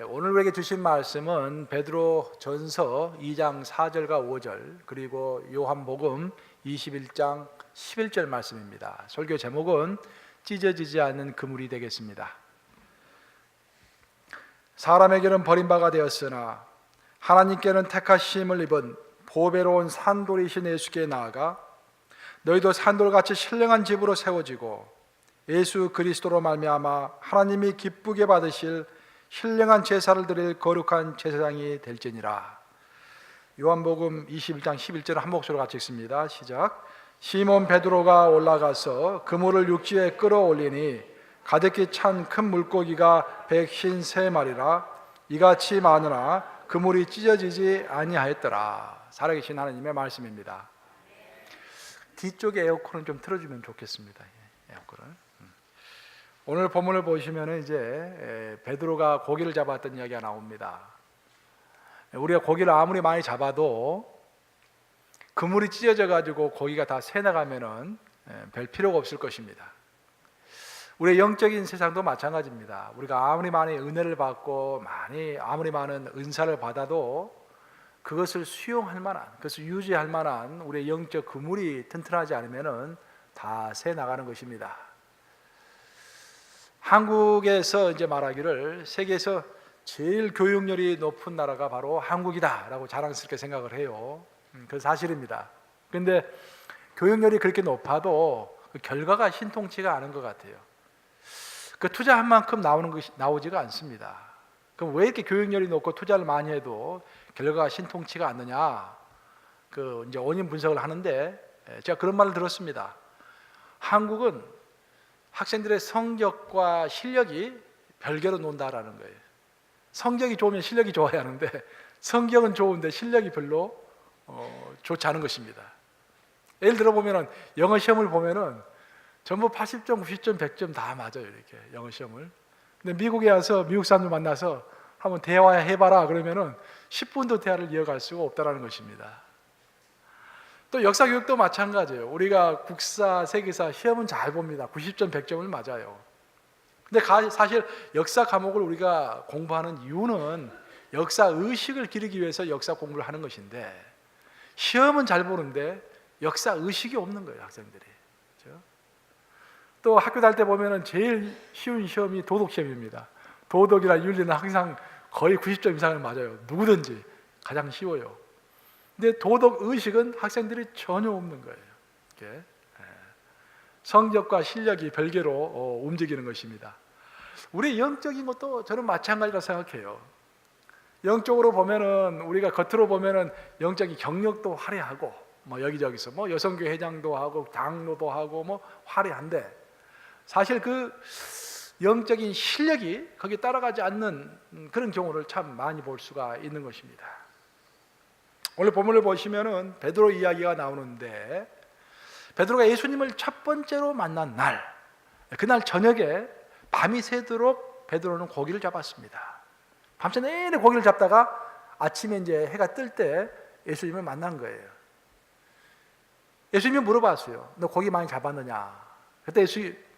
오늘 우리에게 주신 말씀은 베드로 전서 2장 4절과 5절 그리고 요한복음 21장 11절 말씀입니다. 설교 제목은 찢어지지 않는 그물이 되겠습니다. 사람에게는 버림바가 되었으나 하나님께는 택하심을 입은 보배로운 산돌이신 예수께 나아가 너희도 산돌같이 신령한 집으로 세워지고 예수 그리스도로 말미암아 하나님이 기쁘게 받으실 신령한 제사를 드릴 거룩한 제사장이 될지니라. 요한복음 21장 11절 한 목소리로 같이 읽습니다. 시작. 시몬 베드로가 올라가서 그물을 육지에 끌어올리니 가득히 찬 큰 물고기가 153마리라 이같이 많으나 그물이 찢어지지 아니하였더라. 살아계신 하나님의 말씀입니다. 뒤쪽에 에어컨을 좀 틀어주면 좋겠습니다. 에어컨을. 오늘 본문을 보시면 이제 베드로가 고기를 잡았던 이야기가 나옵니다. 우리가 고기를 아무리 많이 잡아도 그물이 찢어져 가지고 고기가 다 새나가면은 별 필요가 없을 것입니다. 우리의 영적인 세상도 마찬가지입니다. 우리가 아무리 많이 은혜를 받고 아무리 많은 은사를 받아도 그것을 수용할 만한, 그것을 유지할 만한 우리의 영적 그물이 튼튼하지 않으면은 다 새나가는 것입니다. 한국에서 이제 말하기를 세계에서 제일 교육열이 높은 나라가 바로 한국이다라고 자랑스럽게 생각을 해요. 그 사실입니다. 그런데 교육열이 그렇게 높아도 그 결과가 신통치가 않은 것 같아요. 그 투자한 만큼 나오지가 않습니다. 그럼 왜 이렇게 교육열이 높고 투자를 많이 해도 결과가 신통치가 않느냐? 그 이제 원인 분석을 하는데 제가 그런 말을 들었습니다. 한국은 학생들의 성적과 실력이 별개로 논다라는 거예요. 성적이 좋으면 실력이 좋아야 하는데 성적은 좋은데 실력이 별로 좋지 않은 것입니다. 예를 들어 보면은 영어 시험을 보면은 전부 80점, 90점, 100점 다 맞아요. 이렇게 영어 시험을. 근데 미국에 와서 미국 사람들 만나서 한번 대화해봐라 그러면은 10분도 대화를 이어갈 수가 없다라는 것입니다. 또 역사 교육도 마찬가지예요. 우리가 국사, 세계사 시험은 잘 봅니다. 90점, 100점을 맞아요. 근데 사실 역사 과목을 우리가 공부하는 이유는 역사 의식을 기르기 위해서 역사 공부를 하는 것인데 시험은 잘 보는데 역사 의식이 없는 거예요, 학생들이. 그렇죠? 또 학교 다닐 때 보면은 제일 쉬운 시험이 도덕 시험입니다. 도덕이나 윤리는 항상 거의 90점 이상을 맞아요. 누구든지 가장 쉬워요. 근데 도덕 의식은 학생들이 전혀 없는 거예요. 이렇게. 성적과 실력이 별개로 움직이는 것입니다. 우리 영적인 것도 저는 마찬가지라고 생각해요. 영적으로 보면은 우리가 겉으로 보면은 영적인 경력도 화려하고 뭐 여기저기서 뭐 여성교회 회장도 하고 장로도 하고 뭐 화려한데 사실 그 영적인 실력이 거기에 따라가지 않는 그런 경우를 참 많이 볼 수가 있는 것입니다. 오늘 본문을 보시면은 베드로 이야기가 나오는데 베드로가 예수님을 첫 번째로 만난 날, 그날 저녁에 밤이 새도록 베드로는 고기를 잡았습니다. 밤새 내내 고기를 잡다가 아침에 이제 해가 뜰 때 예수님을 만난 거예요. 예수님이 물어봤어요. 너 고기 많이 잡았느냐? 그때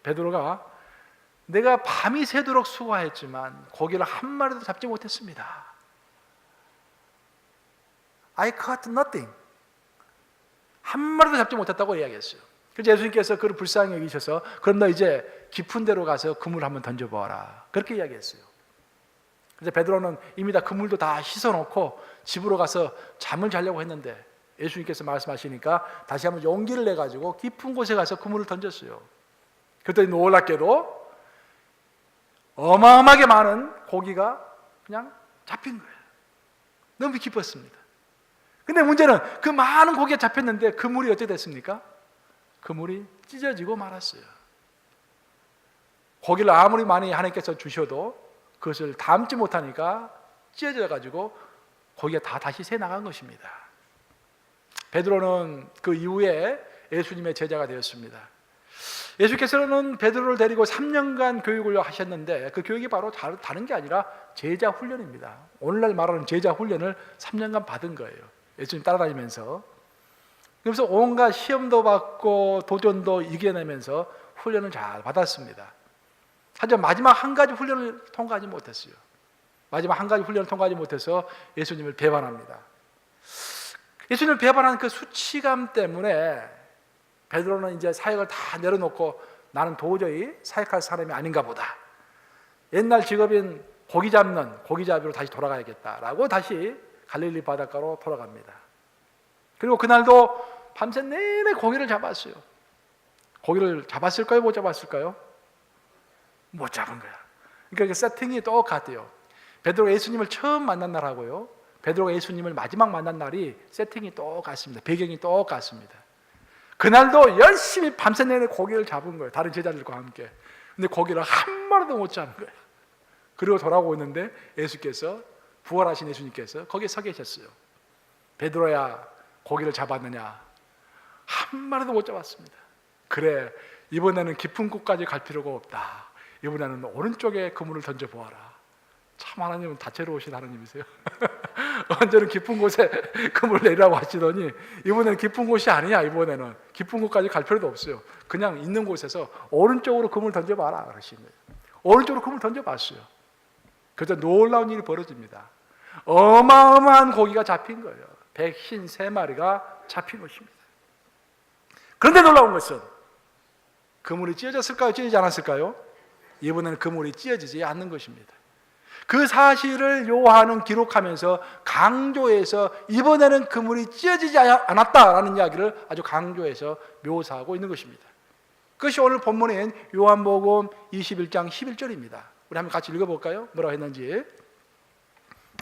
베드로가 내가 밤이 새도록 수고했지만 고기를 한 마리도 잡지 못했습니다. I caught nothing. 한 마리도 잡지 못했다고 이야기했어요. 그래서 예수님께서 그를 불쌍히 여기셔서 그럼 너 이제 깊은 데로 가서 그물 한번 던져보아라. 그렇게 이야기했어요. 그래서 베드로는 이미 다 그물도 다 씻어놓고 집으로 가서 잠을 자려고 했는데 예수님께서 말씀하시니까 다시 한번 용기를 내가지고 깊은 곳에 가서 그물을 던졌어요. 그랬더니 놀랍게도 어마어마하게 많은 고기가 그냥 잡힌 거예요. 너무 기뻤습니다. 근데 문제는 그 많은 고기가 잡혔는데 그물이 어떻게 됐습니까? 그물이 찢어지고 말았어요. 고기를 아무리 많이 하나님께서 주셔도 그것을 담지 못하니까 찢어져 가지고 고기가 다 다시 새 나간 것입니다. 베드로는 그 이후에 예수님의 제자가 되었습니다. 예수께서는 베드로를 데리고 3년간 교육을 하셨는데 그 교육이 바로 다른 게 아니라 제자 훈련입니다. 오늘날 말하는 제자 훈련을 3년간 받은 거예요. 예수님 따라다니면서. 그래서 온갖 시험도 받고 도전도 이겨내면서 훈련을 잘 받았습니다. 하지만 마지막 한 가지 훈련을 통과하지 못했어요. 마지막 한 가지 훈련을 통과하지 못해서 예수님을 배반합니다. 예수님을 배반한 그 수치감 때문에 베드로는 이제 사역을 다 내려놓고 나는 도저히 사역할 사람이 아닌가 보다. 옛날 직업인 고기잡이로 다시 돌아가야겠다라고 다시 갈릴리 바닷가로 돌아갑니다. 그리고 그날도 밤새 내내 고기를 잡았어요. 고기를 잡았을까요? 못 잡았을까요? 못 잡은 거야. 그러니까 그 세팅이 똑같아요. 베드로가 예수님을 처음 만난 날하고요, 베드로가 예수님을 마지막 만난 날이 세팅이 똑같습니다. 배경이 똑같습니다. 그날도 열심히 밤새 내내 고기를 잡은 거예요. 다른 제자들과 함께. 근데 고기를 한 마리도 못 잡은 거예요. 그리고 돌아오고 있는데 예수께서, 부활하신 예수님께서 거기에 서 계셨어요. 베드로야, 고기를 잡았느냐? 한 마리도 못 잡았습니다. 그래, 이번에는 깊은 곳까지 갈 필요가 없다. 이번에는 오른쪽에 그물을 던져보아라. 참, 하나님은 다채로우신 하나님이세요. 언제는 깊은 곳에 그물을 내리라고 하시더니 이번에는 깊은 곳이 아니야. 이번에는 깊은 곳까지 갈 필요도 없어요. 그냥 있는 곳에서 오른쪽으로 그물 던져봐라 그러신 거예요. 오른쪽으로 그물 던져봤어요. 그래서 놀라운 일이 벌어집니다. 어마어마한 고기가 잡힌 거예요. 153마리가 잡힌 것입니다. 그런데 놀라운 것은 그물이 찢어졌을까요? 찢어지지 않았을까요? 이번에는 그물이 찢어지지 않는 것입니다. 그 사실을 요한은 기록하면서 강조해서 이번에는 그물이 찢어지지 않았다라는 이야기를 아주 강조해서 묘사하고 있는 것입니다. 그것이 오늘 본문인 요한복음 21장 11절입니다. 우리 한번 같이 읽어볼까요? 뭐라고 했는지.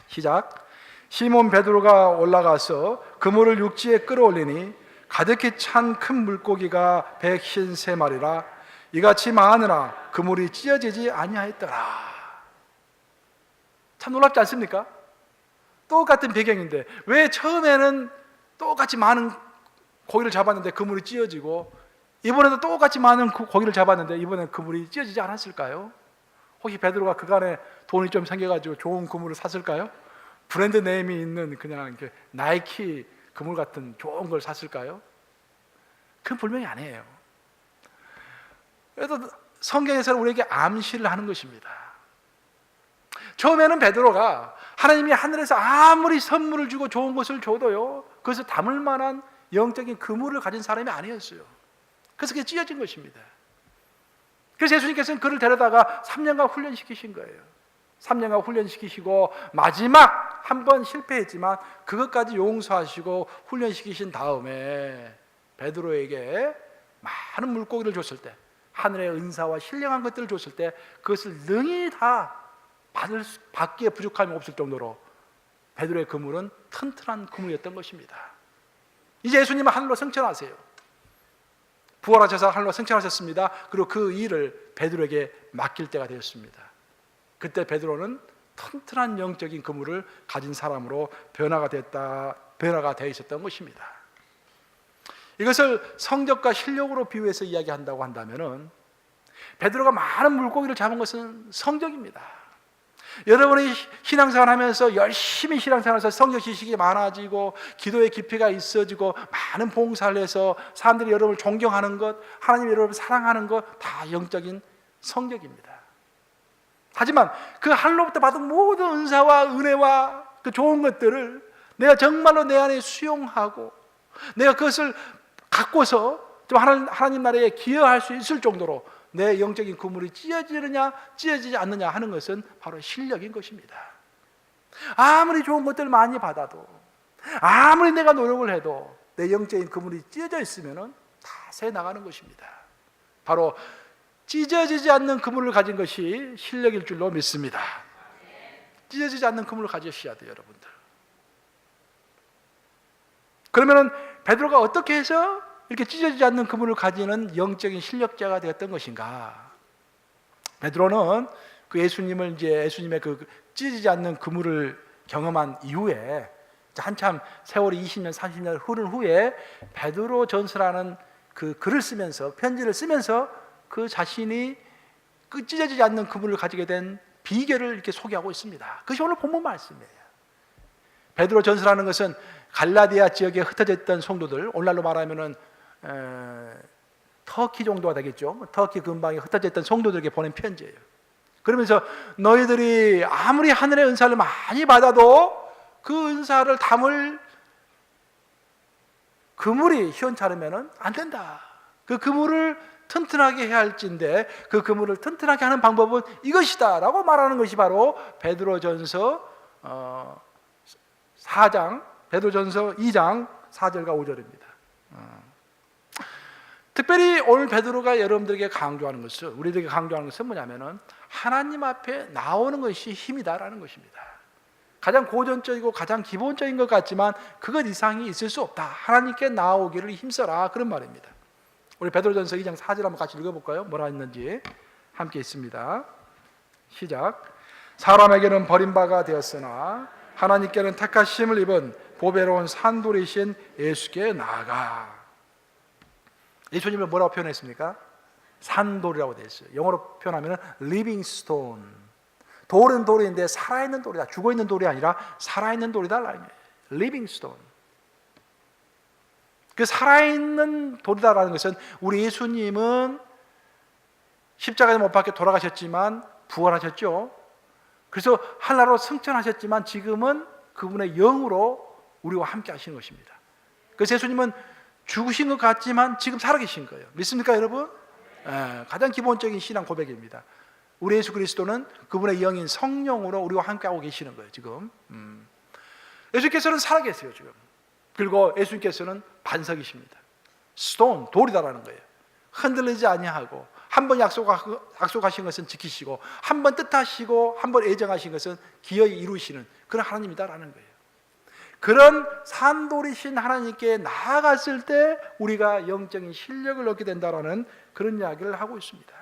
시작. 시몬 베드로가 올라가서 그물을 육지에 끌어올리니 가득히 찬 큰 물고기가 153마리라 이같이 많으나 그물이 찢어지지 아니하였더라. 참 놀랍지 않습니까? 똑같은 배경인데 왜 처음에는 똑같이 많은 고기를 잡았는데 그물이 찢어지고 이번에도 똑같이 많은 고기를 잡았는데 이번에는 그물이 찢어지지 않았을까요? 혹시 베드로가 그간에 돈이 좀 생겨가지고 좋은 그물을 샀을까요? 브랜드 네임이 있는 그냥 이렇게 나이키 그물 같은 좋은 걸 샀을까요? 그건 분명히 아니에요. 그래서 성경에서는 우리에게 암시를 하는 것입니다. 처음에는 베드로가 하나님이 하늘에서 아무리 선물을 주고 좋은 것을 줘도요, 그것을 담을 만한 영적인 그물을 가진 사람이 아니었어요. 그래서 그게 찢어진 것입니다. 그래서 예수님께서는 그를 데려다가 3년간 훈련시키신 거예요. 3년간 훈련시키시고 마지막 한 번 실패했지만 그것까지 용서하시고 훈련시키신 다음에 베드로에게 많은 물고기를 줬을 때, 하늘의 은사와 신령한 것들을 줬을 때 그것을 능히 다 받기에 부족함이 없을 정도로 베드로의 그물은 튼튼한 그물이었던 것입니다. 이제 예수님은 하늘로 승천하세요. 부활하셔서 하늘로 승천하셨습니다. 그리고 그 일을 베드로에게 맡길 때가 되었습니다. 그때 베드로는 튼튼한 영적인 그물을 가진 사람으로 변화가 되어 있었던 것입니다. 이것을 성적과 실력으로 비유해서 이야기한다고 한다면은 베드로가 많은 물고기를 잡은 것은 성적입니다. 여러분이 신앙생활 하면서 열심히 신앙생활해서 성경 지식이 많아지고 기도의 깊이가 있어지고 많은 봉사를 해서 사람들이 여러분을 존경하는 것, 하나님이 여러분을 사랑하는 것 다 영적인 성적입니다. 하지만 그 하늘로부터 받은 모든 은사와 은혜와 그 좋은 것들을 내가 정말로 내 안에 수용하고 내가 그것을 갖고서 좀 하나님 나라에 기여할 수 있을 정도로 내 영적인 그물이 찢어지느냐 찢어지지 않느냐 하는 것은 바로 실력인 것입니다. 아무리 좋은 것들을 많이 받아도 아무리 내가 노력을 해도 내 영적인 그물이 찢어져 있으면 다 새 나가는 것입니다. 바로 찢어지지 않는 그물을 가진 것이 실력일 줄로 믿습니다. 찢어지지 않는 그물을 가지셔야 돼요, 여러분들. 그러면은 베드로가 어떻게 해서 이렇게 찢어지지 않는 그물을 가지는 영적인 실력자가 되었던 것인가? 베드로는 그 예수님의 그 찢어지지 않는 그물을 경험한 이후에 한참 세월이 20년, 30년 흐른 후에 베드로 전서라는 그 글을 쓰면서 편지를 쓰면서 그 자신이 그 찢어지지 않는 그물을 가지게 된 비결을 이렇게 소개하고 있습니다. 그것이 오늘 본문 말씀이에요. 베드로 전서라는 것은 갈라디아 지역에 흩어져 있던 성도들, 오늘날로 말하면은 터키 정도가 되겠죠. 터키 근방에 흩어져 있던 성도들에게 보낸 편지예요. 그러면서 너희들이 아무리 하늘의 은사를 많이 받아도 그 은사를 담을 그물이 시원찮으면 안 된다. 그 그물을 튼튼하게 해야 할진데 그 그물을 튼튼하게 하는 방법은 이것이다 라고 말하는 것이 바로 베드로전서 4장, 베드로전서 2장 4절과 5절입니다. 특별히 오늘 베드로가 여러분들에게 강조하는 것은, 우리들에게 강조하는 것은 뭐냐면은 하나님 앞에 나오는 것이 힘이다라는 것입니다. 가장 고전적이고 가장 기본적인 것 같지만 그것 이상이 있을 수 없다. 하나님께 나오기를 힘써라, 그런 말입니다. 우리 베드로전서 2장 4절 한번 같이 읽어볼까요? 뭐라 했는지 함께 있습니다. 시작. 사람에게는 버림바가 되었으나 하나님께는 택하심을 입은 보배로운 산돌이신 예수께 나아가. 예수님을 뭐라고 표현했습니까? 산돌이라고 되어 있어요. 영어로 표현하면 living stone. 돌은 돌인데 살아있는 돌이다. 죽어있는 돌이 아니라 살아있는 돌이다. living stone. 그 살아있는 돌이다라는 것은 우리 예수님은 십자가에 못 박혀 돌아가셨지만 부활하셨죠. 그래서 하나로 승천하셨지만 지금은 그분의 영으로 우리와 함께 하시는 것입니다. 그래서 예수님은 죽으신 것 같지만 지금 살아계신 거예요. 믿습니까 여러분? 가장 기본적인 신앙 고백입니다. 우리 예수 그리스도는 그분의 영인 성령으로 우리와 함께하고 계시는 거예요 지금. 예수께서는 살아계세요 지금. 그리고 예수님께서는 반석이십니다. 스톤, 돌이다라는 거예요. 흔들리지 아니하고 한 번 약속하신 것은 지키시고 한 번 뜻하시고 한 번 애정하신 것은 기어이 이루시는 그런 하나님이다라는 거예요. 그런 산돌이신 하나님께 나아갔을 때 우리가 영적인 실력을 얻게 된다라는 그런 이야기를 하고 있습니다.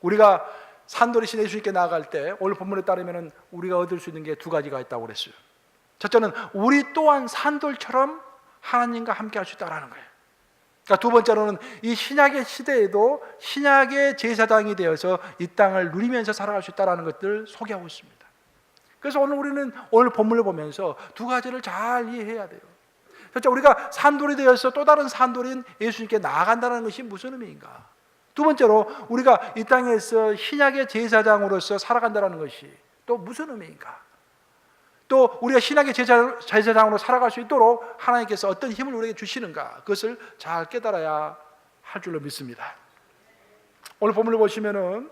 우리가 산돌이신 예수님께 나아갈 때 오늘 본문에 따르면 우리가 얻을 수 있는 게 두 가지가 있다고 그랬어요. 첫째는 우리 또한 산돌처럼 하나님과 함께 할 수 있다는 거예요. 그러니까 두 번째로는 이 신약의 시대에도 신약의 제사장이 되어서 이 땅을 누리면서 살아갈 수 있다는 것들을 소개하고 있습니다. 그래서 오늘 본문을 보면서 두 가지를 잘 이해해야 돼요. 첫째, 우리가 산돌이 되어서 또 다른 산돌인 예수님께 나아간다는 것이 무슨 의미인가? 두 번째로 우리가 이 땅에서 신약의 제사장으로서 살아간다는 것이 또 무슨 의미인가? 또 우리가 신약의 제사장으로 살아갈 수 있도록 하나님께서 어떤 힘을 우리에게 주시는가, 그것을 잘 깨달아야 할 줄로 믿습니다. 오늘 본문을 보시면은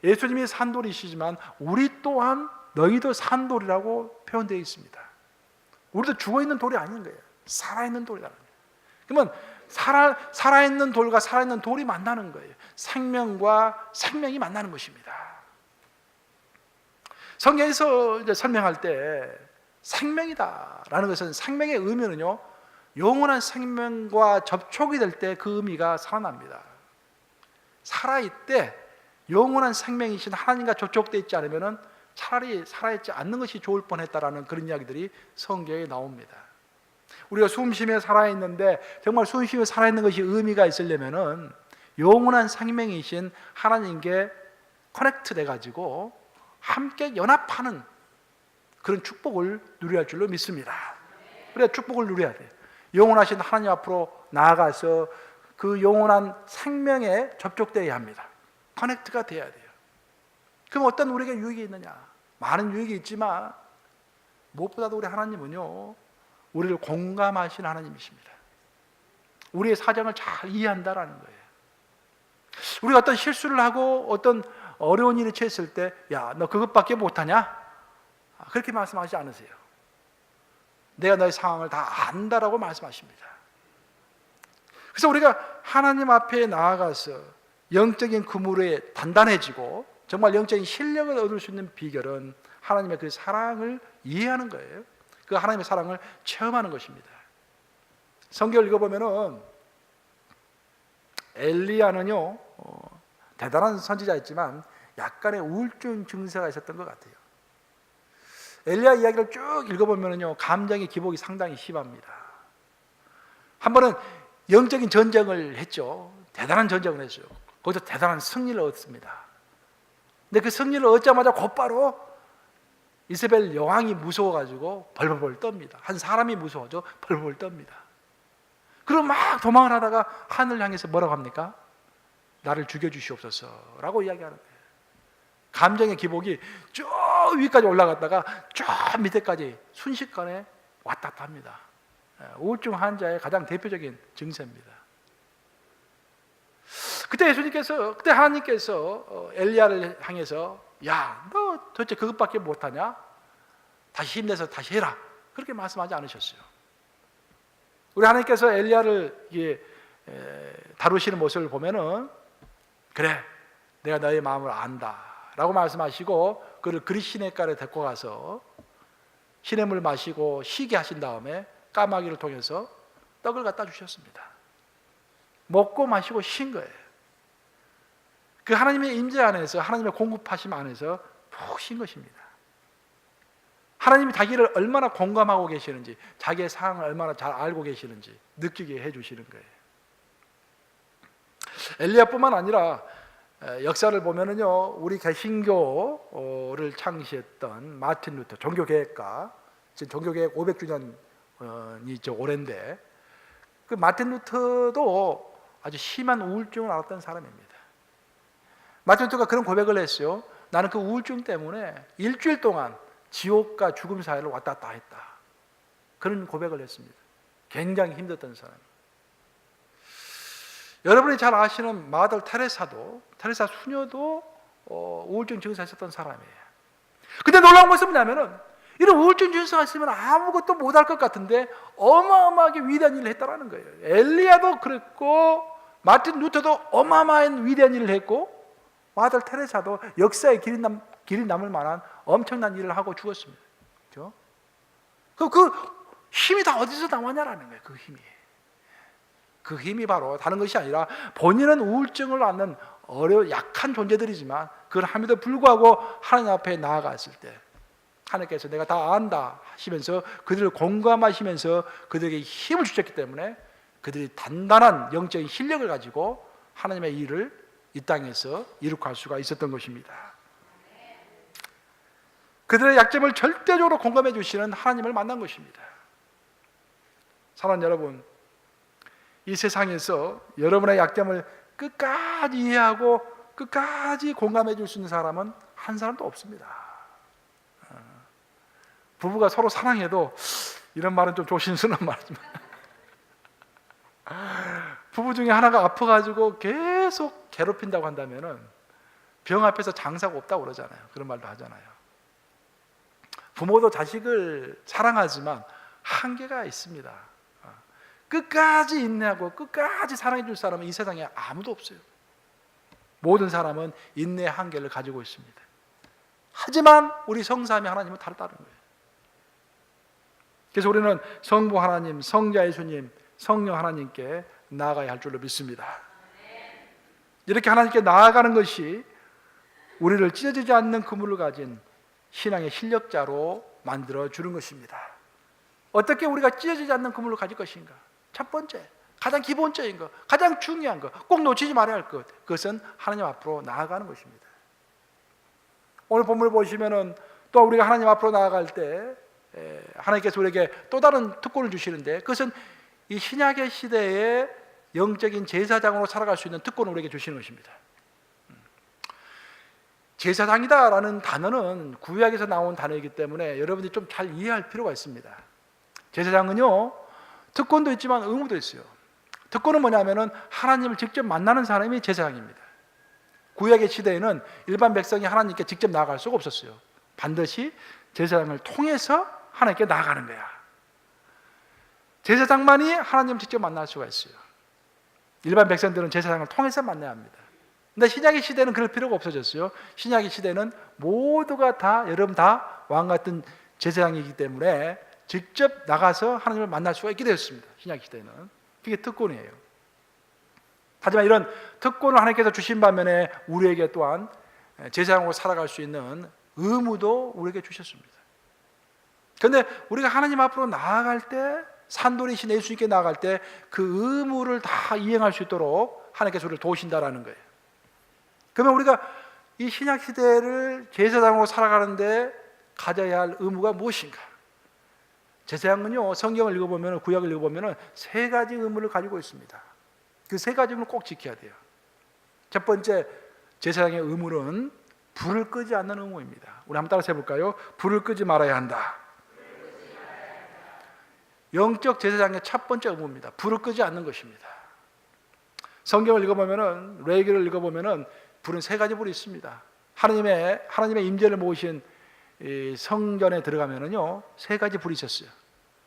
예수님이 산돌이시지만 우리 또한 너희도 산돌이라고 표현되어 있습니다. 우리도 죽어있는 돌이 아닌 거예요. 살아있는 돌이라는 거예요. 그러면 살아있는 돌과 살아있는 돌이 만나는 거예요. 생명과 생명이 만나는 것입니다. 성경에서 이제 설명할 때 생명이다라는 것은, 생명의 의미는요, 영원한 생명과 접촉이 될 때 그 의미가 살아납니다. 살아있대 영원한 생명이신 하나님과 접촉되어 있지 않으면 차라리 살아있지 않는 것이 좋을 뻔했다라는 그런 이야기들이 성경에 나옵니다. 우리가 숨쉬며 살아있는데 정말 숨쉬며 살아있는 것이 의미가 있으려면 영원한 생명이신 하나님께 커넥트 돼가지고 함께 연합하는 그런 축복을 누려야 할 줄로 믿습니다. 그래야 축복을 누려야 돼요. 영원하신 하나님 앞으로 나아가서 그 영원한 생명에 접촉되어야 합니다. 커넥트가 돼야 돼요. 그럼 어떤 우리에게 유익이 있느냐? 많은 유익이 있지만 무엇보다도 우리 하나님은요, 우리를 공감하신 하나님이십니다. 우리의 사정을 잘 이해한다라는 거예요. 우리가 어떤 실수를 하고 어떤 어려운 일이 처했을 때, 야, 너 그것밖에 못하냐? 그렇게 말씀하지 않으세요. 내가 너의 상황을 다 안다라고 말씀하십니다. 그래서 우리가 하나님 앞에 나아가서 영적인 그물에 단단해지고 정말 영적인 실력을 얻을 수 있는 비결은 하나님의 그 사랑을 이해하는 거예요. 그 하나님의 사랑을 체험하는 것입니다. 성경을 읽어보면은 엘리야는요, 대단한 선지자였지만 약간의 우울증 증세가 있었던 것 같아요. 엘리야 이야기를 쭉 읽어보면요, 감정의 기복이 상당히 심합니다. 한 번은 영적인 전쟁을 했죠. 대단한 전쟁을 했어요. 거기서 대단한 승리를 얻습니다. 근데 그 승리를 얻자마자 곧바로 이세벨 여왕이 무서워가지고 벌벌 떱니다. 한 사람이 무서워져 벌벌 떱니다. 그리고 막 도망을 하다가 하늘 향해서 뭐라고 합니까? 나를 죽여주시옵소서라고 이야기하는 거예요. 감정의 기복이 저 위까지 올라갔다가 저 밑에까지 순식간에 왔다 갔다 합니다. 우울증 환자의 가장 대표적인 증세입니다. 그때 하나님께서 엘리야를 향해서 야, 너 도대체 그것밖에 못하냐? 다시 힘내서 다시 해라. 그렇게 말씀하지 않으셨어요. 우리 하나님께서 엘리야를 다루시는 모습을 보면은 그래, 내가 너의 마음을 안다 라고 말씀하시고 그를 그리 시냇가에 데리고 가서 시냇물 마시고 쉬게 하신 다음에 까마귀를 통해서 떡을 갖다 주셨습니다. 먹고 마시고 쉰 거예요. 그 하나님의 임재 안에서, 하나님의 공급하심 안에서 푹 쉰 것입니다. 하나님이 자기를 얼마나 공감하고 계시는지, 자기의 상황을 얼마나 잘 알고 계시는지 느끼게 해주시는 거예요. 엘리야뿐만 아니라 역사를 보면은요, 우리 개신교를 창시했던 마틴 루터, 종교개혁가, 지금 종교개혁 500주년이 올해인데, 그 마틴 루터도 아주 심한 우울증을 앓았던 사람입니다. 마틴 루터가 그런 고백을 했어요. 나는 그 우울증 때문에 일주일 동안 지옥과 죽음 사이를 왔다 갔다 했다. 그런 고백을 했습니다. 굉장히 힘들었던 사람. 여러분이 잘 아시는 마더 테레사 수녀도 우울증 증세가 있었던 사람이에요. 근데 놀라운 것은 뭐냐면은 이런 우울증 증세가 있으면 아무것도 못할 것 같은데 어마어마하게 위대한 일을 했다라는 거예요. 엘리야도 그랬고 마틴 루터도 어마어마한 위대한 일을 했고 마더 테레사도 역사에 길이 남을 만한 엄청난 일을 하고 죽었습니다. 그렇죠? 그 힘이 다 어디서 나왔냐라는 거예요. 그 힘이 바로 다른 것이 아니라 본인은 우울증을 앓는 약한 존재들이지만 그걸 함에도 불구하고 하나님 앞에 나아갔을 때 하나님께서 내가 다 안다 하시면서 그들을 공감하시면서 그들에게 힘을 주셨기 때문에 그들이 단단한 영적인 실력을 가지고 하나님의 일을 이 땅에서 이룩할 수가 있었던 것입니다. 그들의 약점을 절대적으로 공감해 주시는 하나님을 만난 것입니다. 사랑하는 여러분, 이 세상에서 여러분의 약점을 끝까지 이해하고 끝까지 공감해 줄 수 있는 사람은 한 사람도 없습니다. 부부가 서로 사랑해도, 이런 말은 좀 조심스러운 말이지만 부부 중에 하나가 아파가지고 계속 괴롭힌다고 한다면은 병 앞에서 장사가 없다고 그러잖아요. 그런 말도 하잖아요. 부모도 자식을 사랑하지만 한계가 있습니다. 끝까지 인내하고 끝까지 사랑해 줄 사람은 이 세상에 아무도 없어요. 모든 사람은 인내의 한계를 가지고 있습니다. 하지만 우리 성삼위 하나님은 다르다는 거예요. 그래서 우리는 성부 하나님, 성자 예수님, 성령 하나님께 나아가야 할 줄로 믿습니다. 이렇게 하나님께 나아가는 것이 우리를 찢어지지 않는 그물을 가진 신앙의 실력자로 만들어 주는 것입니다. 어떻게 우리가 찢어지지 않는 그물을 가질 것인가? 첫 번째, 가장 기본적인 것, 가장 중요한 것, 꼭 놓치지 말아야 할 것, 그것은 하나님 앞으로 나아가는 것입니다. 오늘 본문을 보시면은 또 우리가 하나님 앞으로 나아갈 때 하나님께서 우리에게 또 다른 특권을 주시는데, 그것은 이 신약의 시대에 영적인 제사장으로 살아갈 수 있는 특권을 우리에게 주시는 것입니다. 제사장이다라는 단어는 구약에서 나온 단어이기 때문에 여러분들이 좀 잘 이해할 필요가 있습니다. 제사장은요, 특권도 있지만 의무도 있어요. 특권은 뭐냐면은 하나님을 직접 만나는 사람이 제사장입니다. 구약의 시대에는 일반 백성이 하나님께 직접 나아갈 수가 없었어요. 반드시 제사장을 통해서 하나님께 나아가는 거야. 제사장만이 하나님을 직접 만날 수가 있어요. 일반 백성들은 제사장을 통해서 만나야 합니다. 근데 신약의 시대는 그럴 필요가 없어졌어요. 신약의 시대는 모두가 다, 여러분 다 왕 같은 제사장이기 때문에 직접 나가서 하나님을 만날 수가 있게 되었습니다. 신약 시대는. 그게 특권이에요. 하지만 이런 특권을 하나님께서 주신 반면에 우리에게 또한 제사장으로 살아갈 수 있는 의무도 우리에게 주셨습니다. 그런데 우리가 하나님 앞으로 나아갈 때, 산돌이신 예수님께 나아갈 때 그 의무를 다 이행할 수 있도록 하나님께서 우리를 도우신다라는 거예요. 그러면 우리가 이 신약 시대를 제사장으로 살아가는데 가져야 할 의무가 무엇인가? 제사장은요, 성경을 읽어보면, 구약을 읽어보면 세 가지 의무를 가지고 있습니다. 그 세 가지 의무를 꼭 지켜야 돼요. 첫 번째 제사장의 의무는 불을 끄지 않는 의무입니다. 우리 한번 따라서 해볼까요? 불을 끄지 말아야 한다. 영적 제사장의 첫 번째 의무입니다. 불을 끄지 않는 것입니다. 성경을 읽어보면은, 레위기를 읽어보면은 불은 세 가지 불이 있습니다. 하나님의 임재를 모으신 이 성전에 들어가면은요, 세 가지 불이 있었어요.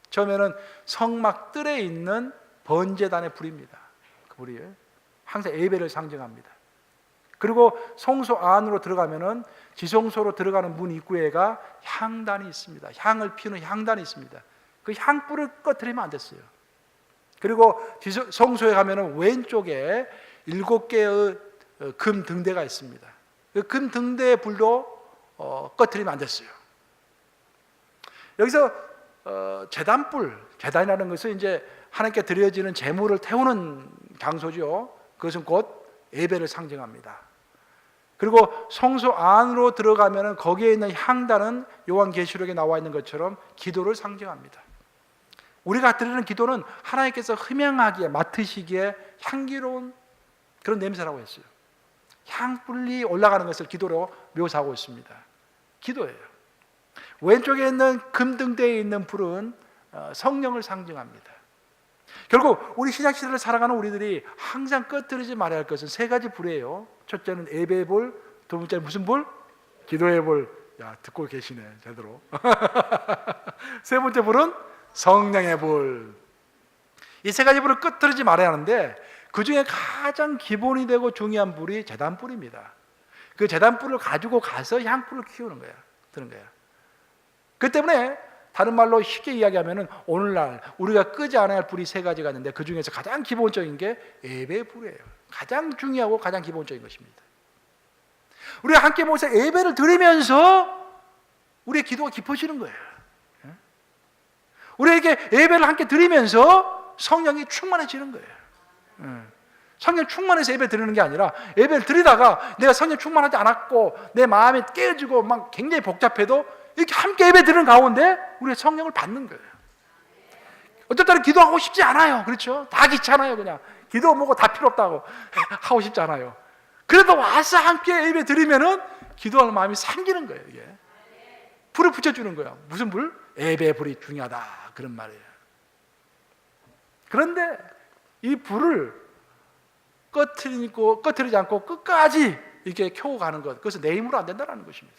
처음에는 성막 뜰에 있는 번제단의 불입니다. 그 불이 항상 예배를 상징합니다. 그리고 성소 안으로 들어가면은 지성소로 들어가는 문 입구에가 향단이 있습니다. 향을 피우는 향단이 있습니다. 그 향불을 꺼트리면 안 됐어요. 그리고 성소에 가면은 왼쪽에 7개의 금 등대가 있습니다. 그 금 등대의 불도 꺼트리면 안 됐어요. 여기서 제단이라는 것은 이제 하나님께 드려지는 제물을 태우는 장소죠. 그것은 곧 예배를 상징합니다. 그리고 성소 안으로 들어가면 거기에 있는 향단은 요한계시록에 나와 있는 것처럼 기도를 상징합니다. 우리가 드리는 기도는 하나님께서 흠양하기에 맡으시기에 향기로운 그런 냄새라고 했어요. 향불이 올라가는 것을 기도로 묘사하고 있습니다. 기도예요. 왼쪽에 있는 금등대에 있는 불은 성령을 상징합니다. 결국 우리 신약시대를 살아가는 우리들이 항상 꺼뜨리지 말아야 할 것은 세 가지 불이에요. 첫째는 예배의 불, 두 번째는 무슨 불? 기도의 불. 야, 듣고 계시네, 제대로. 세 번째 불은 성령의 불. 이 세 가지 불을 꺼뜨리지 말아야 하는데 그 중에 가장 기본이 되고 중요한 불이 제단불입니다. 그 제단불을 가지고 가서 향불을 키우는 거야, 드는 거야. 그 때문에 다른 말로 쉽게 이야기하면 오늘날 우리가 끄지 않아야 할 불이 세 가지가 있는데 그 중에서 가장 기본적인 게 예배의 불이에요. 가장 중요하고 가장 기본적인 것입니다. 우리가 함께 모여서 예배를 드리면서 우리의 기도가 깊어지는 거예요. 우리에게 예배를 함께 드리면서 성령이 충만해지는 거예요. 성령 충만해서 예배 드리는 게 아니라 예배를 드리다가 내가 성령 충만하지 않았고 내 마음이 깨어지고 막 굉장히 복잡해도 이렇게 함께 예배 드리는 가운데 우리의 성령을 받는 거예요. 어떨 때는 기도하고 싶지 않아요. 그렇죠? 다 귀찮아요. 그냥 기도 뭐고 다 필요 없다고 하고 싶지 않아요. 그래도 와서 함께 예배 드리면은 기도하는 마음이 생기는 거예요. 이게 불을 붙여주는 거예요. 무슨 불? 예배의 불이 중요하다, 그런 말이에요. 그런데 이 불을 꺼트리지 않고 끝까지 이렇게 켜고 가는 것, 그것은 내 힘으로 안 된다는 것입니다.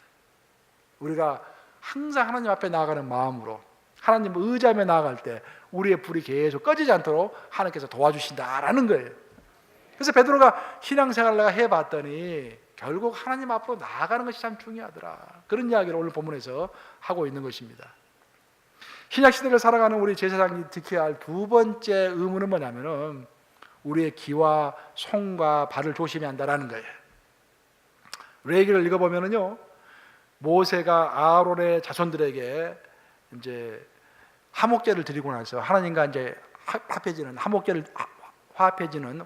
우리가 항상 하나님 앞에 나아가는 마음으로 하나님을 의지하며 나아갈 때 우리의 불이 계속 꺼지지 않도록 하나님께서 도와주신다라는 거예요. 그래서 베드로가 신앙생활을 내가 해봤더니 결국 하나님 앞으로 나아가는 것이 참 중요하더라, 그런 이야기를 오늘 본문에서 하고 있는 것입니다. 신약시대를 살아가는 우리 제사장이 지켜야 할 두 번째 의무는 뭐냐면은 우리의 귀와 손과 발을 조심해야 한다라는 거예요. 레위기를 읽어보면은요, 모세가 아론의 자손들에게 이제 화목제를 드리고 나서 하나님과 이제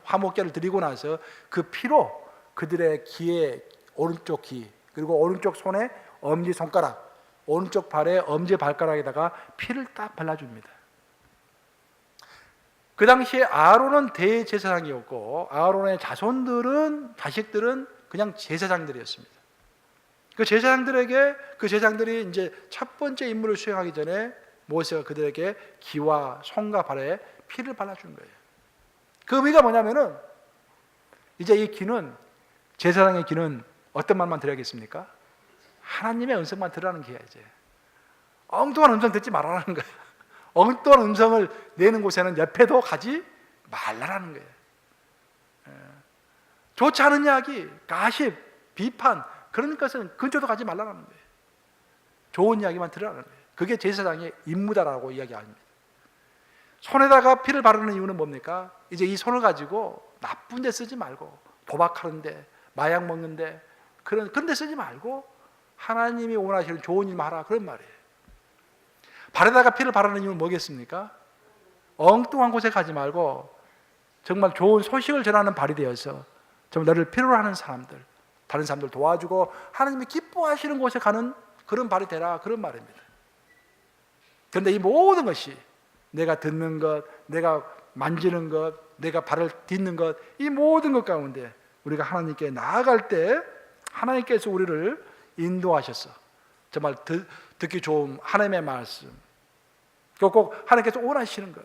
화목제를 드리고 나서 그 피로 그들의 귀에 오른쪽 귀, 그리고 오른쪽 손에 엄지 손가락, 오른쪽 발에 엄지 발가락에다가 피를 딱 발라줍니다. 그 당시에 아론은 대제사장이었고 아론의 자식들은 그냥 제사장들이었습니다. 그 제사장들이 이제 첫 번째 임무를 수행하기 전에 모세가 그들에게 귀와 손과 발에 피를 발라준 거예요. 그 의미가 뭐냐면은 이제 이 귀는, 제사장의 귀는 어떤 말만 들어야겠습니까? 하나님의 음성만 들으라는 귀야. 이제 엉뚱한 음성 듣지 말라는 거예요. 엉뚱한 음성을 내는 곳에는 옆에도 가지 말라라는 거예요. 좋지 않은 이야기, 가십, 비판, 그런 것은 근처도 가지 말라는 거예요. 좋은 이야기만 들으라는 거예요. 그게 제사장의 임무다라고 이야기합니다. 손에다가 피를 바르는 이유는 뭡니까? 이제 이 손을 가지고 나쁜 데 쓰지 말고, 도박하는데, 마약 먹는데, 그런 데 쓰지 말고 하나님이 원하시는 좋은 일만 하라, 그런 말이에요. 발에다가 피를 바르는 이유는 뭐겠습니까? 엉뚱한 곳에 가지 말고 정말 좋은 소식을 전하는 발이 되어서 정말 너를 필요로 하는 사람들, 다른 사람들 도와주고 하나님이 기뻐하시는 곳에 가는 그런 발이 되라, 그런 말입니다. 그런데 이 모든 것이 내가 듣는 것, 내가 만지는 것, 내가 발을 딛는 것, 이 모든 것 가운데 우리가 하나님께 나아갈 때 하나님께서 우리를 인도하셨어. 정말 듣기 좋은 하나님의 말씀, 꼭 하나님께서 원하시는 것,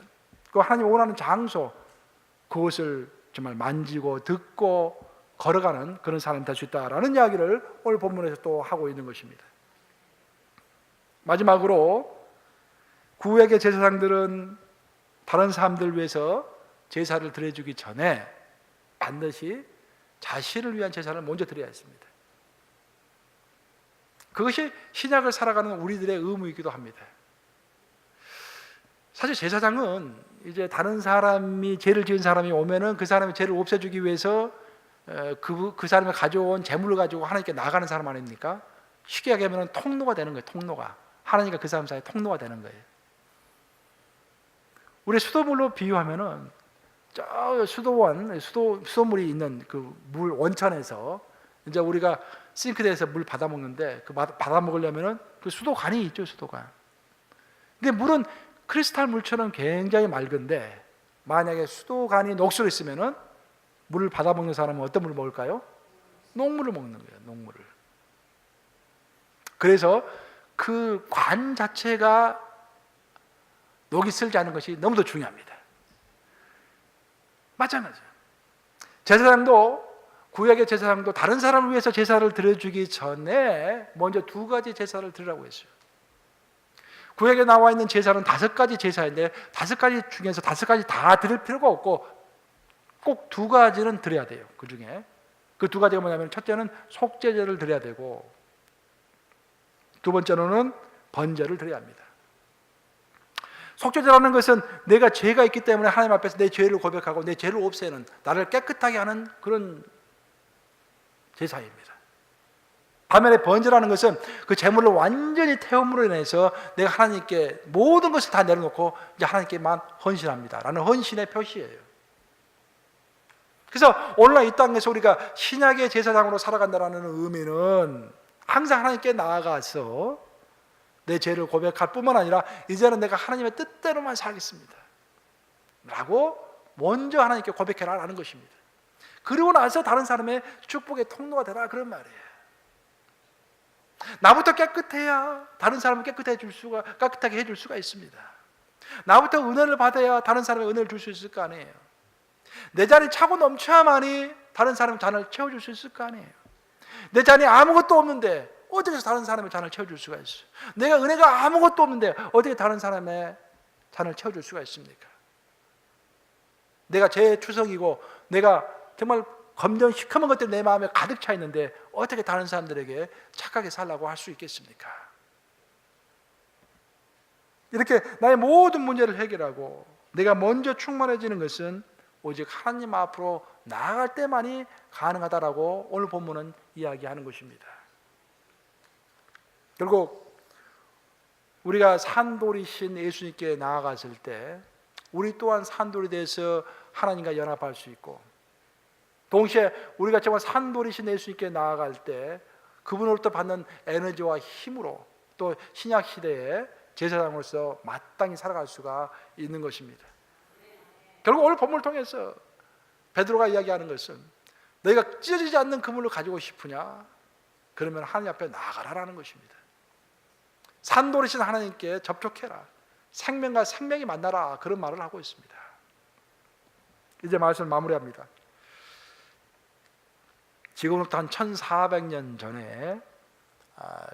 그 하나님 원하는 장소, 그것을 정말 만지고 듣고 걸어가는 그런 사람이 될 수 있다라는 이야기를 오늘 본문에서 또 하고 있는 것입니다. 마지막으로 구약의 제사장들은 다른 사람들 위해서 제사를 드려주기 전에 반드시 자신을 위한 제사를 먼저 드려야 했습니다. 그것이 신약을 살아가는 우리들의 의무이기도 합니다. 사실 제사장은 이제 다른 사람이 죄를 지은 사람이 오면은 그 사람의 죄를 없애주기 위해서 그 사람이 가져온 재물을 가지고 하나님께 나가는 사람 아닙니까? 쉽게 얘기하면 통로가 되는 거예요. 통로가 하나님과 그 사람 사이에 통로가 되는 거예요. 우리 수도물로 비유하면은 저 수도물이 있는 그 물 원천에서 이제 우리가 싱크대에서 물 받아 먹는데 그 받아 먹으려면은 그 수도관이 있죠, 수도관. 근데 물은 크리스탈 물처럼 굉장히 맑은데 만약에 수도관이 녹슬어 있으면은 물을 받아 먹는 사람은 어떤 물을 먹을까요? 녹물을 먹는 거예요, 녹물을. 그래서 그 관 자체가 녹이 슬지 않은 것이 너무도 중요합니다. 마찬가지예요. 제사장도 구약의 제사장도 다른 사람을 위해서 제사를 드려주기 전에 먼저 2가지 제사를 드리라고 했어요. 구약에 나와 있는 제사는 5가지 제사인데 5가지 중에서 5가지 다 드릴 필요가 없고 꼭 2가지는 드려야 돼요. 그 중에 그 2가지가 뭐냐면 첫째는 속죄제를 드려야 되고 두 번째로는 번제를 드려야 합니다. 속죄제라는 것은 내가 죄가 있기 때문에 하나님 앞에서 내 죄를 고백하고 내 죄를 없애는, 나를 깨끗하게 하는 그런 제사입니다. 반면에 번제라는 것은 그 재물을 완전히 태움으로 인해서 내가 하나님께 모든 것을 다 내려놓고 이제 하나님께만 헌신합니다 라는 헌신의 표시예요. 그래서 오늘날 이 땅에서 우리가 신약의 제사장으로 살아간다는 의미는 항상 하나님께 나아가서 내 죄를 고백할 뿐만 아니라 이제는 내가 하나님의 뜻대로만 살겠습니다 라고 먼저 하나님께 고백해라 라는 것입니다. 그리고 나서 다른 사람의 축복의 통로가 되라 그런 말이에요. 나부터 깨끗해야 다른 사람을 깨끗하게 해줄 수가 있습니다. 나부터 은혜를 받아야 다른 사람의 은혜를 줄 수 있을 거 아니에요. 내 잔이 차고 넘쳐야만이 다른 사람의 잔을 채워줄 수 있을 거 아니에요. 내 잔이 아무것도 없는데 어떻게 다른 사람의 잔을 채워줄 수가 있어요? 내가 은혜가 아무것도 없는데 어떻게 다른 사람의 잔을 채워줄 수가 있습니까? 내가 재추성이고 내가 정말 검정 시커먼 것들이 내 마음에 가득 차 있는데 어떻게 다른 사람들에게 착하게 살라고 할 수 있겠습니까? 이렇게 나의 모든 문제를 해결하고 내가 먼저 충만해지는 것은 오직 하나님 앞으로 나아갈 때만이 가능하다라고 오늘 본문은 이야기하는 것입니다. 결국 우리가 산돌이신 예수님께 나아갔을 때 우리 또한 산돌이 돼서 하나님과 연합할 수 있고, 동시에 우리가 정말 산돌이신 예수님께 나아갈 때 그분으로부터 받는 에너지와 힘으로 또 신약 시대에 제사장으로서 마땅히 살아갈 수가 있는 것입니다. 결국 오늘 본문을 통해서 베드로가 이야기하는 것은 너희가 찢어지지 않는 그물을 가지고 싶으냐? 그러면 하나님 앞에 나아가라라는 것입니다. 산돌이신 하나님께 접촉해라. 생명과 생명이 만나라. 그런 말을 하고 있습니다. 이제 말씀을 마무리합니다. 지금부터 한 1400년 전에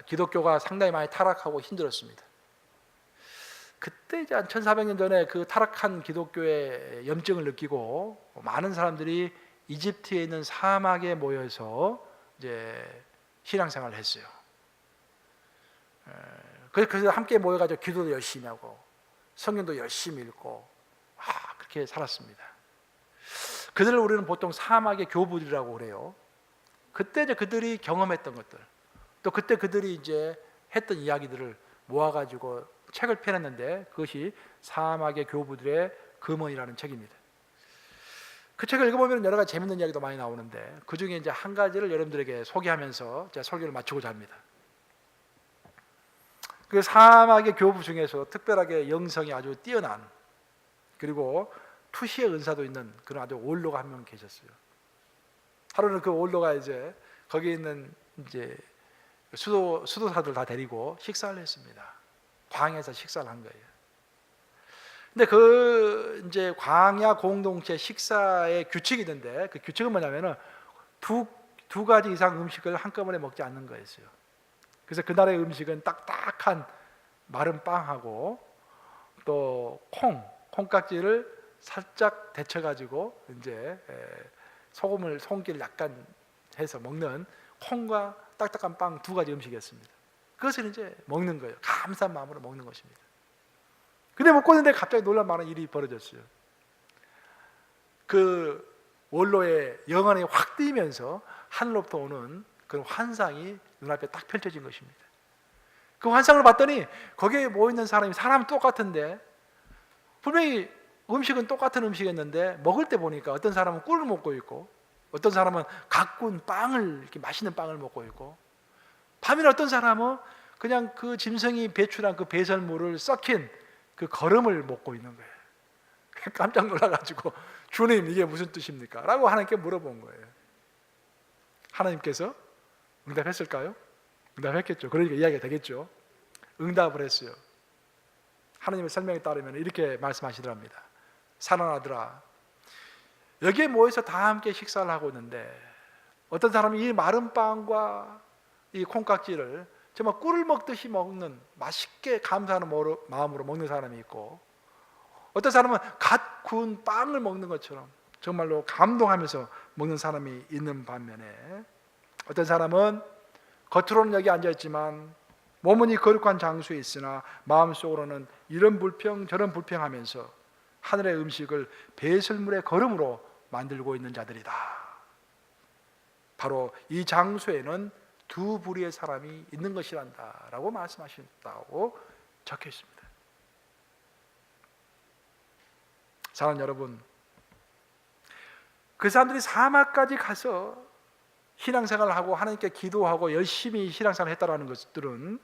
기독교가 상당히 많이 타락하고 힘들었습니다. 그때 이제 한 1400년 전에 그 타락한 기독교의 염증을 느끼고 많은 사람들이 이집트에 있는 사막에 모여서 이제 신앙생활을 했어요. 그래서 함께 모여가지고 기도도 열심히 하고 성경도 열심히 읽고 그렇게 살았습니다. 그들을 우리는 보통 사막의 교부들이라고 그래요. 그때 이제 그들이 경험했던 것들, 또 그때 그들이 이제 했던 이야기들을 모아가지고 책을 펴냈는데 그것이 사막의 교부들의 금언이라는 책입니다. 그 책을 읽어보면 여러 가지 재밌는 이야기도 많이 나오는데 그 중에 이제 한 가지를 여러분들에게 소개하면서 제가 설교를 마치고자 합니다. 그 사막의 교부 중에서 특별하게 영성이 아주 뛰어난, 그리고 투시의 은사도 있는 그런 아주 원로가 한 명 계셨어요. 하루는 그 원로가 이제 거기 있는 이제 수도사들 다 데리고 식사를 했습니다. 광야에서 식사를 한 거예요. 근데 그 이제 광야 공동체 식사의 규칙이 있는데 그 규칙은 뭐냐면은 두 가지 이상 음식을 한꺼번에 먹지 않는 거였어요. 그래서 그날의 음식은 딱딱한 마른 빵하고 또 콩깍지를 살짝 데쳐가지고 이제 소금기를 약간 해서 먹는 콩과 딱딱한 빵 두 가지 음식이었습니다. 그것을 이제 먹는 거예요. 감사한 마음으로 먹는 것입니다. 근데 먹고 있는데 갑자기 놀랄만한 일이 벌어졌어요. 그 원로의 영안이 확 뜨이면서 하늘로부터 오는 그런 환상이 눈앞에 딱 펼쳐진 것입니다. 그 환상을 봤더니 거기에 모여있는 사람이 사람은 똑같은데 분명히 음식은 똑같은 음식이었는데 먹을 때 보니까 어떤 사람은 꿀을 먹고 있고 어떤 사람은 가꾼 빵을 이렇게 맛있는 빵을 먹고 있고 반면에 어떤 사람은 그냥 그 짐승이 배출한 그 배설물을 썩힌 그 거름을 먹고 있는 거예요. 깜짝 놀라가지고 주님 이게 무슨 뜻입니까? 라고 하나님께 물어본 거예요. 하나님께서 응답했을까요? 응답했겠죠. 그러니까 이야기가 되겠죠. 응답을 했어요. 하나님의 설명에 따르면 이렇게 말씀하시더랍니다. 사랑하는 아들아, 여기에 모여서 다 함께 식사를 하고 있는데 어떤 사람이 이 마른 빵과 이 콩깍지를 정말 꿀을 먹듯이 먹는, 맛있게 감사하는 마음으로 먹는 사람이 있고 어떤 사람은 갓 구운 빵을 먹는 것처럼 정말로 감동하면서 먹는 사람이 있는 반면에 어떤 사람은 겉으로는 여기 앉아있지만 몸은 이 거룩한 장소에 있으나 마음속으로는 이런 불평 저런 불평하면서 하늘의 음식을 배설물의 거름으로 만들고 있는 자들이다. 바로 이 장소에는 두 부류의 사람이 있는 것이란다 라고 말씀하셨다고 적혀 있습니다. 사랑하는 여러분, 그 사람들이 사막까지 가서 신앙생활을 하고 하나님께 기도하고 열심히 신앙생활을 했다라는 것들은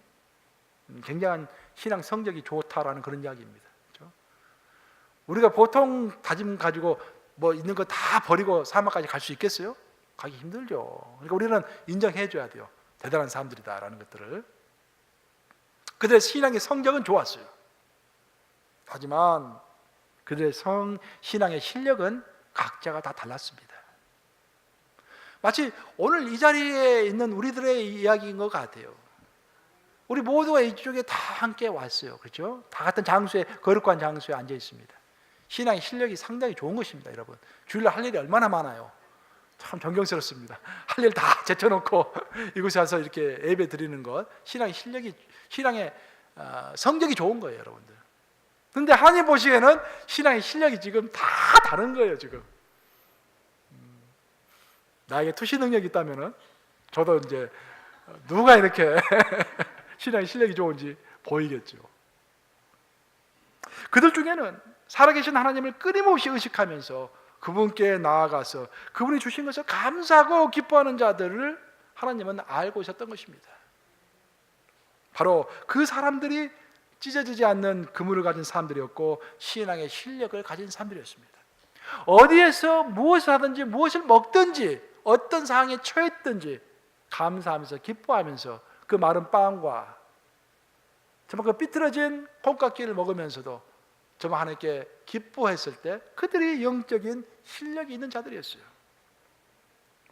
굉장한 신앙 성적이 좋다라는 그런 이야기입니다. 그렇죠? 우리가 보통 다짐 가지고 뭐 있는 거 다 버리고 사막까지 갈 수 있겠어요? 가기 힘들죠. 그러니까 우리는 인정해 줘야 돼요. 대단한 사람들이다라는 것들을. 그들의 신앙의 성적은 좋았어요. 하지만 그들의 신앙의 실력은 각자가 다 달랐습니다. 마치 오늘 이 자리에 있는 우리들의 이야기인 것 같아요. 우리 모두가 이쪽에 다 함께 왔어요. 그렇죠? 다 같은 장소에, 거룩한 장소에 앉아 있습니다. 신앙의 실력이 상당히 좋은 것입니다, 여러분. 주일날 할 일이 얼마나 많아요. 참 존경스럽습니다. 할 일 다 제쳐놓고 이곳에 와서 이렇게 예배 드리는 것, 신앙의 성적이 좋은 거예요, 여러분들. 그런데 하나님 보시기에는 신앙의 실력이 지금 다 다른 거예요, 지금. 나에게 투시 능력이 있다면은 저도 이제 누가 이렇게 신앙의 실력이 좋은지 보이겠죠. 그들 중에는 살아계신 하나님을 끊임없이 의식하면서 그분께 나아가서 그분이 주신 것을 감사하고 기뻐하는 자들을 하나님은 알고 있었던 것입니다. 바로 그 사람들이 찢어지지 않는 그물을 가진 사람들이었고 신앙의 실력을 가진 사람들이었습니다. 어디에서 무엇을 하든지 무엇을 먹든지 어떤 상황에 처했든지 감사하면서 기뻐하면서 그 마른 빵과 정말 그 삐뚤어진 콩깍지를 먹으면서도 정말 하나님께 기뻐했을 때 그들이 영적인 실력이 있는 자들이었어요.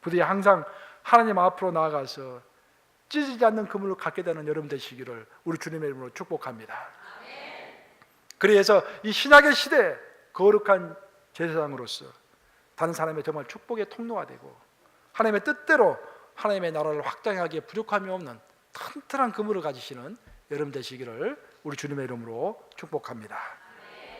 부디 항상 하나님 앞으로 나아가서 찢어지지 않는 그물을 갖게 되는 여러분 되시기를 우리 주님의 이름으로 축복합니다. 그래서 이 신약의 시대 거룩한 제사장으로서 다른 사람의 정말 축복의 통로가 되고 하나님의 뜻대로 하나님의 나라를 확장하기에 부족함이 없는 튼튼한 그물을 가지시는 여러분 되시기를 우리 주님의 이름으로 축복합니다.